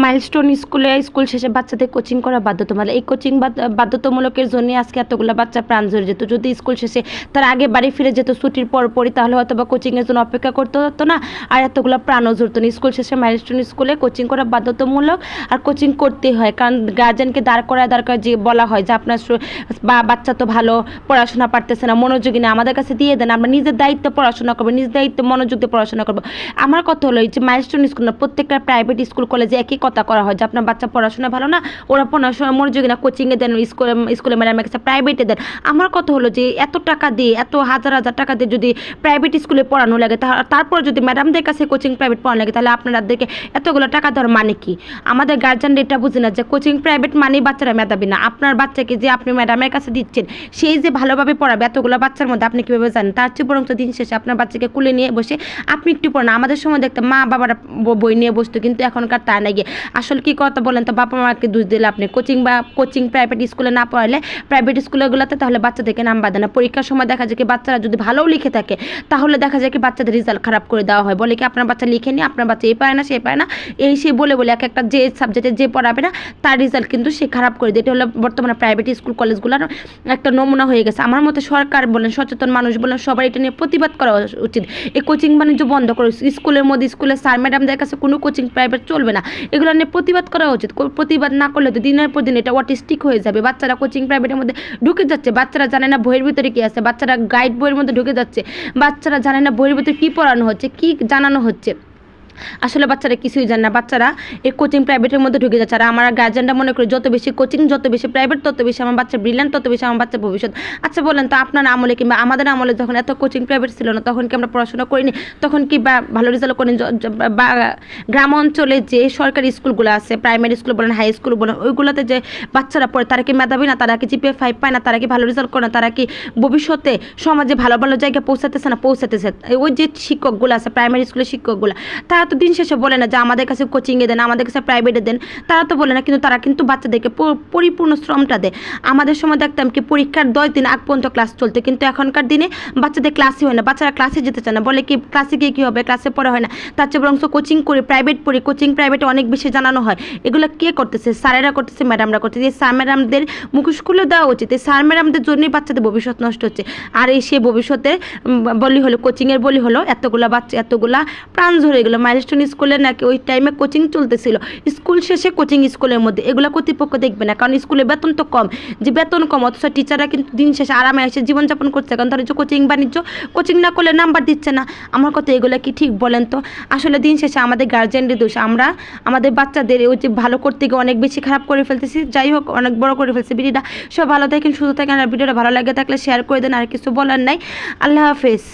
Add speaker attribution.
Speaker 1: Milestone school শেষে বাচ্চাদের coaching করা বাধ্যতামূলক। এই কোচিং বাধ্যতামূলকের জন্য আজকে এতগুলো বাচ্চা প্রাণ ঝরে যেত। যদি স্কুল শেষে তার আগে বাড়ি ফিরে যেত ছুটির পরপরই, তাহলে হয়তো বা কোচিংয়ের জন্য অপেক্ষা করতে হতো না, আর এতগুলো প্রাণও ঝরতো না। স্কুল শেষে মাইলস্টোন স্কুলে কোচিং করা বাধ্যতামূলক, আর কোচিং করতেই হয়, কারণ গার্জেনকে দাঁড় করায় যে বলা হয় যে আপনার বাচ্চা তো ভালো পড়াশোনা পারতেছে না, মনোযোগী না, আমাদের কাছে দিয়ে দেন, আমরা নিজের দায়িত্বে পড়াশোনা করবো, নিজের দায়িত্বে মনোযোগ দিয়ে পড়াশোনা করবো। আমার কথা হলো এই যে মাইলস্টোন স্কুল না, প্রত্যেকটা প্রাইভেট স্কুল কলেজে একই কথা করা হয় যে আপনার বাচ্চা পড়াশোনা ভালো না, ওরা পড়াশোনা মনোযোগী না, কোচিংয়ে দেন, স্কুলে ম্যাডামের কাছে প্রাইভেটে দেন। আমার কথা হলো যে এত টাকা দিয়ে, এত হাজার হাজার টাকা দিয়ে যদি প্রাইভেট স্কুলে পড়ানো লাগে, তারপর যদি ম্যাডামদের কাছে কোচিং প্রাইভেট পড়ানো লাগে, তাহলে আপনাদেরকে এতগুলো টাকা দেওয়ার মানে কি? আমাদের গার্জিয়ানরা এটা বুঝে না যে কোচিং প্রাইভেট মানেই বাচ্চারা মেধাবী না। আপনার বাচ্চাকে যে আপনি ম্যাডামের কাছে দিচ্ছেন, সেই যে ভালোভাবে পড়াবে এতগুলো বাচ্চার মধ্যে, আপনি কীভাবে জানেন? তার চেয়ে বরং দিন শেষে আপনার বাচ্চাকে কুলে নিয়ে বসে আপনি একটু পড়ান। আমাদের সময় দেখতে মা বাবারা বই নিয়ে বসতো, কিন্তু এখনকার তা নাই। গিয়ে আসলে কী কথা বলেন তো, বাবা মাকে দোষ দিলে আপনি কোচিং প্রাইভেট স্কুলে না পড়ালে প্রাইভেট স্কুলগুলোতে, তাহলে বাচ্চাদেরকে নাম বাঁধে না। পরীক্ষার সময় দেখা যায় কি বাচ্চারা যদি ভালোও লিখে থাকে, তাহলে দেখা যায় কি বাচ্চাদের রেজাল্ট খারাপ করে দেওয়া হয়, বলে কি আপনার বাচ্চা লিখে নি, আপনার বাচ্চা এই পায় না সে পায় না, এই সে বলে এক একটা যে সাবজেক্টে যে পড়াবে না তার রেজাল্ট কিন্তু সে খারাপ করে দেয়। এটা হলো বর্তমানে প্রাইভেট স্কুল কলেজগুলোর একটা নমুনা হয়ে গেছে। আমার মতে সরকার বলেন, সচেতন মানুষ বলেন, সবাই এটা নিয়ে প্রতিবাদ করা উচিত। এই কোচিং বাণিজ্য বন্ধ করে স্কুলের মধ্যে, স্কুলের স্যার ম্যাডামদের কাছে কোনো কোচিং প্রাইভেট চলবে না, এগুলো নিয়ে প্রতিবাদ করা উচিত। প্রতিবাদ না করলে তো দিনের পর দিন এটা অটিস্টিক হয়ে যাবে। বাচ্চারা কোচিং প্রাইভেটের মধ্যে ঢুকে যাচ্ছে, বাচ্চারা জানে না বইয়ের ভিতরে কী আছে, বাচ্চারা গাইড বইয়ের মধ্যে ঢুকে যাচ্ছে, বাচ্চারা জানে না বইয়ের ভিতরে কী পড়ানো হচ্ছে, কী জানানো হচ্ছে। আসলে বাচ্চারা কিছুই জানে না, বাচ্চারা এই কোচিং প্রাইভেটের মধ্যে ঢুকে যাচ্ছে। আর আমার গার্জেনরা মনে করি যত বেশি কোচিং, যত বেশি প্রাইভেট, তত বেশি আমার বাচ্চা ব্রিলিয়ান্ট, তত বেশি আমার বাচ্চা ভবিষ্যৎ। আচ্ছা বলেন তো, আপনার আমলে কিংবা আমাদের আমলে যখন এত কোচিং প্রাইভেট ছিল না, তখন কি আমরা পড়াশোনা করিনি? তখন কি ভালো রেজাল্ট করিনি? বা গ্রাম অঞ্চলে যে সরকারি স্কুলগুলো আছে, প্রাইমারি স্কুল বলেন, হাই স্কুল বলেন, ওইগুলোতে যে বাচ্চারা পড়ে, তারা কি মেধাবী না? তারা কি GPA 5 পায় না? তারা কি ভালো রেজাল্ট করে না? তারা কি ভবিষ্যতে সমাজে ভালো ভালো জায়গায় পৌঁছাতেছে না? পৌঁছাতেছে। ওই যে শিক্ষকগুলো আছে, প্রাইমারি স্কুলের শিক্ষকগুলো, তারা তো দিন শেষে বলে না যে আমাদের কাছে কোচিংয়ে দেন, আমাদের কাছে প্রাইভেটে দেন, তারা তো বলে না, কিন্তু তারা কিন্তু বাচ্চাদেরকে পরিপূর্ণ শ্রমটা দেয়। আমাদের সময় দেখতাম কি পরীক্ষার 10 দিন আগ পর্যন্ত ক্লাস চলতে, কিন্তু এখনকার দিনে বাচ্চাদের ক্লাসই হয় না, বাচ্চারা ক্লাসে যেতে চায় না, বলে কি ক্লাসে গিয়ে কী হবে, ক্লাসে পড়া হয় না, তার চেয়ে বরং কোচিং করে প্রাইভেট পড়ি, কোচিং প্রাইভেটে অনেক বেশি জানানো হয়। এগুলো কে করতেছে? স্যারেরা করতেছে, ম্যাডামরা করতেছে। এই স্যার ম্যাডামদের মুখোশ খুলে দেওয়া উচিত। এই স্যার ম্যাডামদের জন্যই বাচ্চাদের ভবিষ্যৎ নষ্ট হচ্ছে। আর এই সে ভবিষ্যতে বলি হলো, কোচিংয়ের বলি হলো, এতগুলা বাচ্চা, এতগুলা প্রাণ ঝরে গেলো। মাইলস্টোন স্কুলে নাকি ওই টাইমে কোচিং চলতেছিল, স্কুল শেষে কোচিং স্কুলের মধ্যে, এগুলো কর্তৃপক্ষ দেখবে না, কারণ স্কুলে বেতন তো কম, যে বেতন কম, অথচ টিচাররা কিন্তু দিন শেষে আরামে এসে জীবনযাপন করছে, কারণ তারা কোচিং বাণিজ্য, কোচিং না করলে নাম্বার দিচ্ছে না। আমার কথা এগুলো কি ঠিক বলেন তো? আসলে দিন শেষে আমাদের গার্জেনদের দোষ, আমরা আমাদের বাচ্চাদের ওই যে ভালো করতে গিয়ে অনেক বেশি খারাপ করে ফেলতেছি। যাই হোক, অনেক বড় করে ফেলছি ভিডিওটা। সব ভালো থাকেন, সুস্থ থাকেন, আর ভিডিওটা ভালো লাগে থাকলে শেয়ার করে দেন। আর কিছু বলার নাই। আল্লাহ হাফেজ।